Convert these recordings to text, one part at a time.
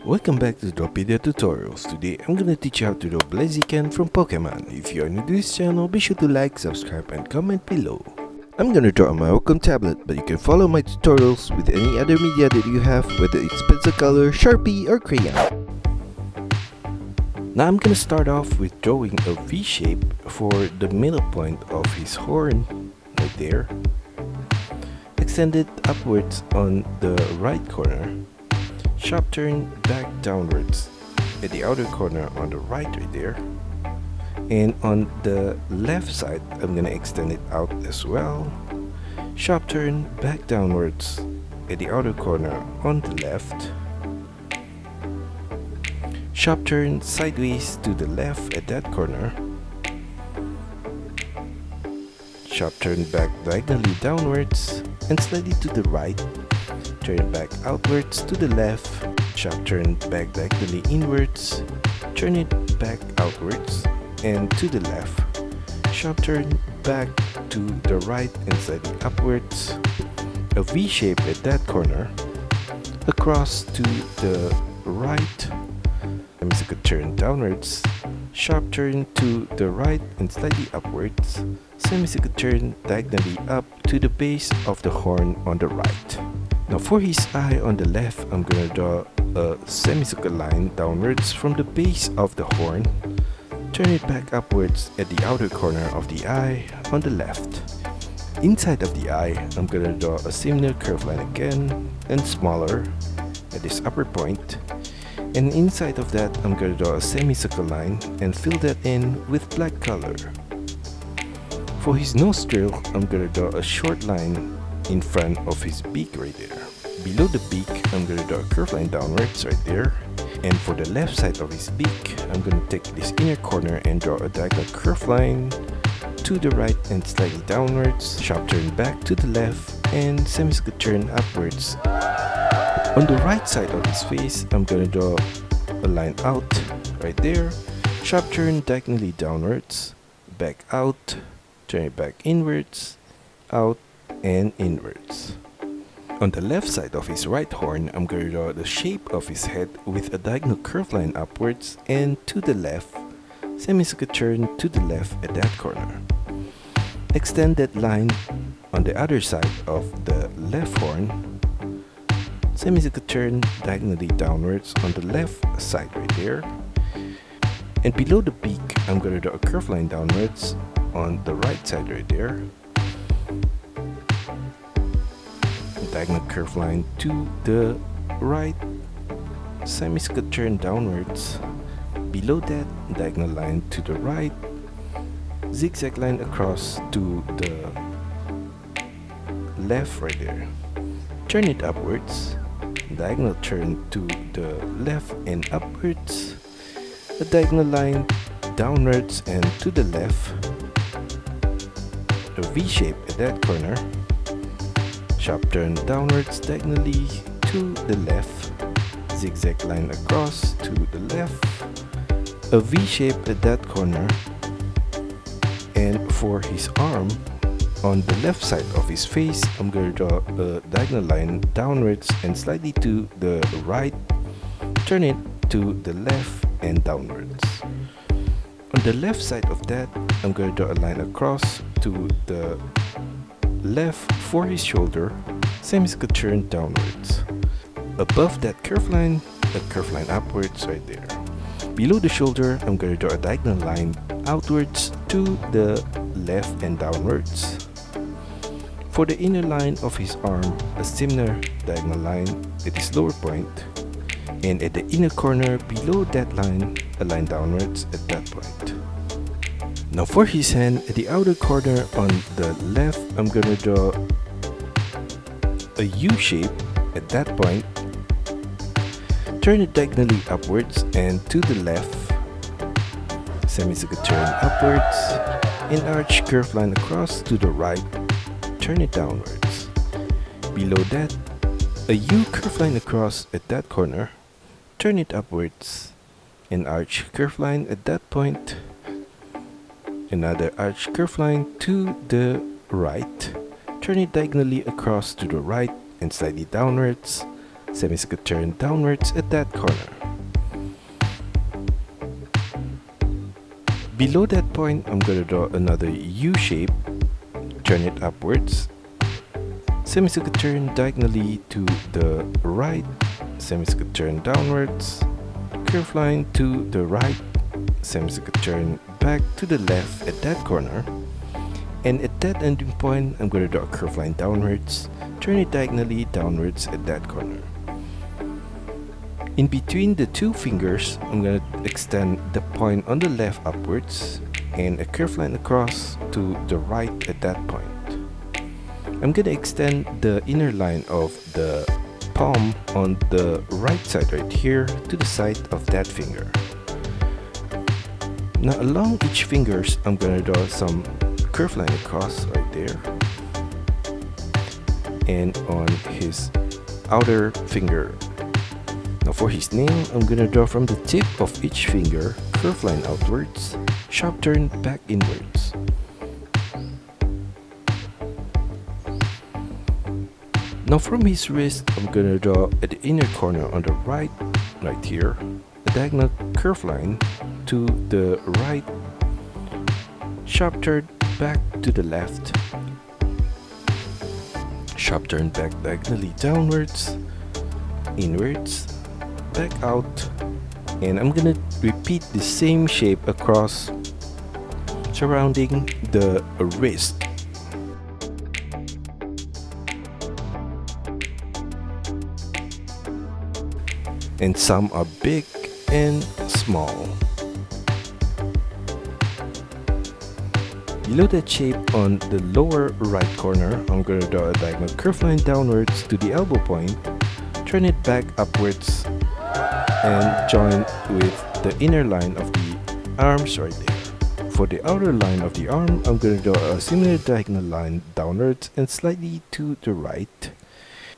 Welcome back to Drawpedia tutorials. Today I'm gonna teach you how to draw Blaziken from Pokemon. If you are new to this channel, be sure to like, subscribe and comment below. I'm gonna draw on my Wacom tablet, but you can follow my tutorials with any other media that you have, whether it's pencil color, Sharpie or crayon. Now I'm gonna start off with drawing a V shape for the middle point of his horn, right there. Extend it upwards on the right corner. Sharp turn back downwards at the outer corner on the right there. And on the left side, I'm gonna extend it out as well. Sharp turn back downwards at the outer corner on the left. Sharp turn sideways to the left at that corner. Sharp turn back diagonally downwards and slightly to the right. Turn it back outwards to the left. Sharp turn back diagonally inwards. Turn it back outwards and to the left. Sharp turn back to the right and slightly upwards. A V shape at that corner. Across to the right. Semicircle turn downwards. Sharp turn to the right and slightly upwards. Semicircle turn diagonally up to the base of the horn on the right. Now for his eye on the left, I'm gonna draw a semicircle line downwards from the base of the horn. Turn it back upwards at the outer corner of the eye on the left. Inside of the eye, I'm gonna draw a similar curved line again and smaller at this upper point. And inside of that, I'm gonna draw a semicircle line and fill that in with black color. For his nostril, I'm gonna draw a short line in front of his beak right there. Below the beak, I'm gonna draw a curved line downwards right there. And for the left side of his beak, I'm gonna take this inner corner and draw a diagonal curved line to the right and slightly downwards. Sharp turn back to the left and semicircle turn upwards. On the right side of his face, I'm gonna draw a line out right there. Sharp turn diagonally downwards, back out, turn it back inwards, out, and inwards. On the left side of his right horn, I'm going to draw the shape of his head with a diagonal curved line upwards and to the left, semicircle turn to the left at that corner. Extend that line on the other side of the left horn, semicircle turn diagonally downwards on the left side right there. And below the beak, I'm going to draw a curved line downwards on the right side right there. Diagonal curved line to the right, semicircle turn downwards. Below that, diagonal line to the right, zigzag line across to the left right there. Turn it upwards, diagonal turn to the left and upwards, a diagonal line downwards and to the left, a V shape at that corner. Sharp turn downwards diagonally to the left, zigzag line across to the left, a V shape at that corner. And for his arm, on the left side of his face, I'm going to draw a diagonal line downwards and slightly to the right, turn it to the left and downwards. On the left side of that, I'm going to draw a line across to the left for his shoulder, semicircle turn downwards. Above that curved line, a curved line upwards right there. Below the shoulder, I'm going to draw a diagonal line outwards to the left and downwards. For the inner line of his arm, a similar diagonal line at his lower point. And at the inner corner below that line, a line downwards at that point. Now for his hand, at the outer corner on the left, I'm gonna draw a U shape at that point. Turn it diagonally upwards and to the left. Semicircle turn upwards. And arch curved line across to the right. Turn it downwards. Below that, a U curved line across at that corner. Turn it upwards. An arch curved line at that point. Another arch curved line to the right. Turn it diagonally across to the right and slightly downwards. semicircle turn downwards at that corner. Below that point, I'm going to draw another U shape, turn it upwards, semicircle turn diagonally to the right, semicircle turn downwards, curve line to the right, semicircle turn back to the left at that corner, and at that ending point I'm going to draw a curve line downwards, turn it diagonally downwards at that corner. In between the two fingers, I'm going to extend the point on the left upwards and a curve line across to the right at that point. I'm going to extend the inner line of the palm on the right side right here to the side of that finger. Now along each fingers, I'm going to draw some curve line across right there. And on his outer finger. Now for his nail, I'm going to draw from the tip of each finger, curve line outwards, sharp turn back inwards. Now from his wrist, I'm going to draw at the inner corner on the right here, a diagonal curve line to the right, sharp turn back to the left, sharp turn back diagonally downwards, inwards, back out, and I'm going to repeat the same shape across surrounding the wrist. And some are big and small. Below that shape on the lower right corner, I'm going to draw a diagonal curve line downwards to the elbow point, turn it back upwards, and join with the inner line of the arms right there. For the outer line of the arm, I'm going to draw a similar diagonal line downwards and slightly to the right.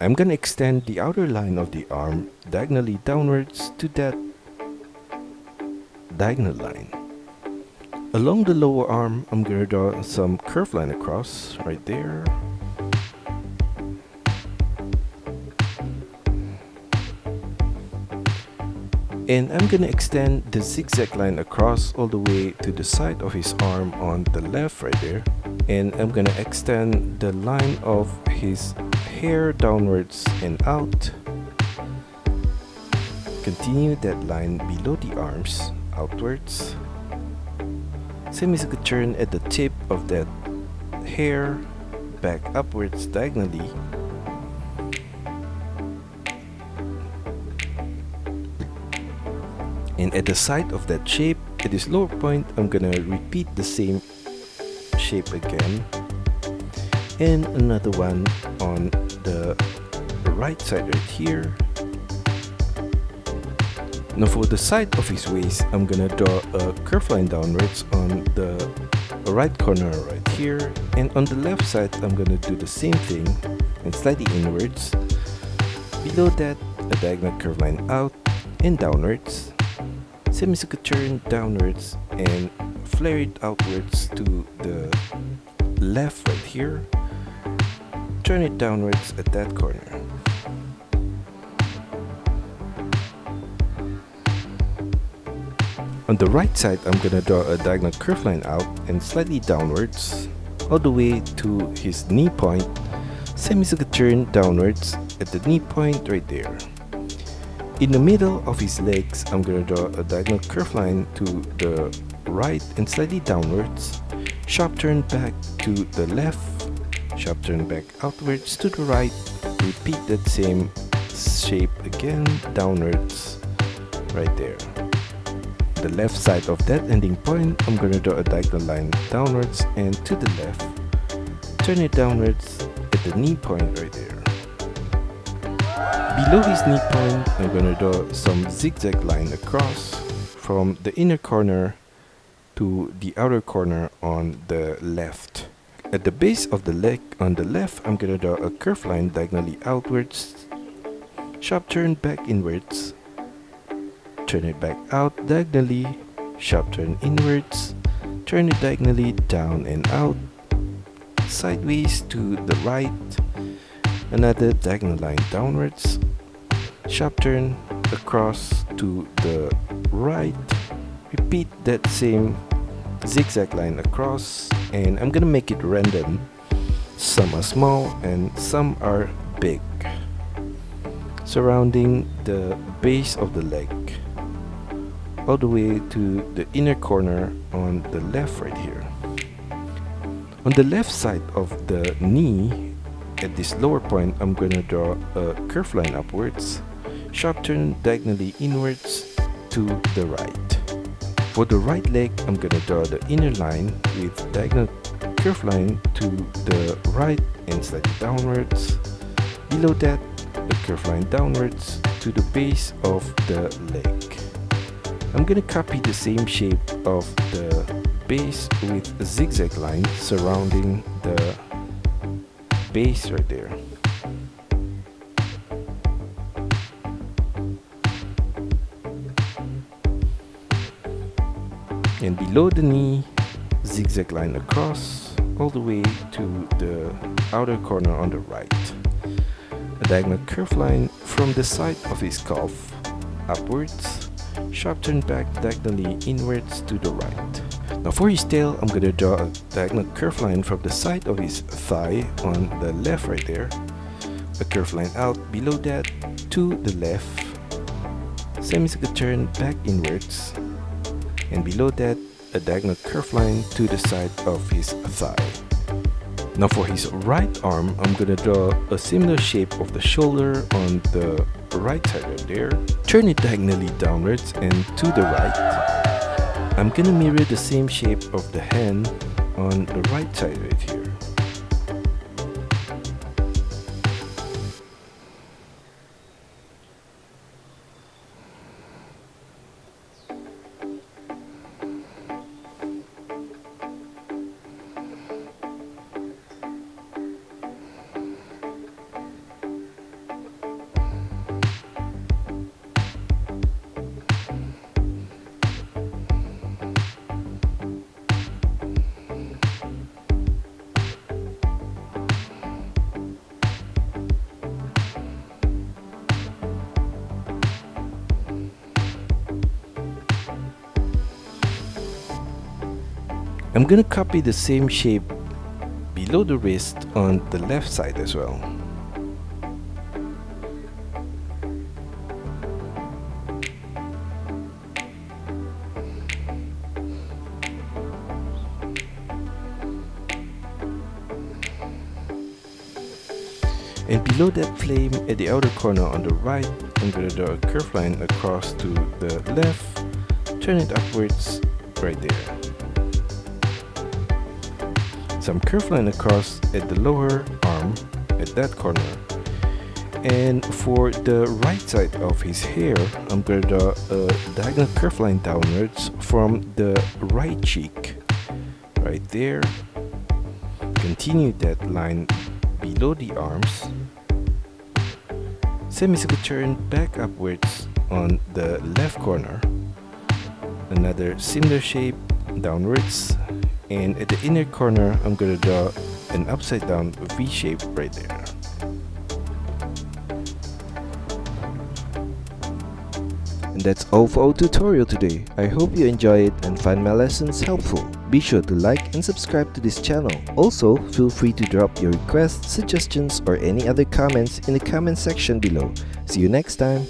I'm going to extend the outer line of the arm diagonally downwards to that diagonal line. Along the lower arm, I'm going to draw some curve line across right there. And I'm going to extend the zigzag line across all the way to the side of his arm on the left right there. And I'm going to extend the line of his hair downwards and out. Continue that line below the arms outwards. Semicircle turn at the tip of that hair back upwards diagonally. And at the side of that shape, at this lower point, I'm gonna repeat the same shape again. And another one on the right side right here. Now for the side of his waist, I'm gonna draw a curve line downwards on the right corner right here. And on the left side, I'm gonna do the same thing and slightly inwards. Below that, a diagonal curve line out and downwards. Semicircle turn downwards and flare it outwards to the left right here. Turn it downwards at that corner. On the right side, I'm gonna draw a diagonal curve line out and slightly downwards all the way to his knee point. Semicircle turn downwards at the knee point right there. In the middle of his legs, I'm gonna draw a diagonal curve line to the right and slightly downwards. Sharp turn back to the left. Sharp turn back outwards to the right. Repeat that same shape again downwards right there. The left side of that ending point, I'm gonna draw a diagonal line downwards and to the left. Turn it downwards at the knee point right there. Below his knee point, I'm gonna draw some zigzag line across from the inner corner to the outer corner on the left. At the base of the leg on the left, I'm gonna draw a curved line diagonally outwards, sharp turn back inwards, turn it back out diagonally, sharp turn inwards, turn it diagonally down and out, sideways to the right, another diagonal line downwards, sharp turn across to the right. Repeat that same zigzag line across, and I'm gonna make it random. Some are small and some are big, surrounding the base of the leg all the way to the inner corner on the left right here. On the left side of the knee, at this lower point, I'm gonna draw a curved line upwards, sharp turn diagonally inwards to the right. For the right leg, I'm gonna draw the inner line with diagonal curved line to the right and slightly downwards. Below that, a curved line downwards to the base of the leg. I'm gonna copy the same shape of the base with a zigzag line surrounding the base right there. And below the knee, zigzag line across all the way to the outer corner on the right. A diagonal curved line from the side of his calf upwards, sharp turn back diagonally inwards to the right. Now for his tail, I'm gonna draw a diagonal curved line from the side of his thigh on the left right there. A curved line out below that to the left. Semicircle turn back inwards. And below that, a diagonal curved line to the side of his thigh. Now for his right arm, I'm gonna draw a similar shape of the shoulder on the right side right there. Turn it diagonally downwards and to the right. I'm gonna mirror the same shape of the hand on the right side right here. I'm gonna copy the same shape below the wrist on the left side as well. And below that flame at the outer corner on the right, I'm gonna draw a curved line across to the left, turn it upwards right there. Some curved line across at the lower arm at that corner. And for the right side of his hair, I'm going to draw a diagonal curved line downwards from the right cheek right there. Continue that line below the arms. Semicircle turn back upwards on the left corner. Another similar shape downwards. And at the inner corner, I'm going to draw an upside down V shape right there. And that's all for our tutorial today. I hope you enjoy it and find my lessons helpful. Be sure to like and subscribe to this channel. Also, feel free to drop your requests, suggestions, or any other comments in the comment section below. See you next time.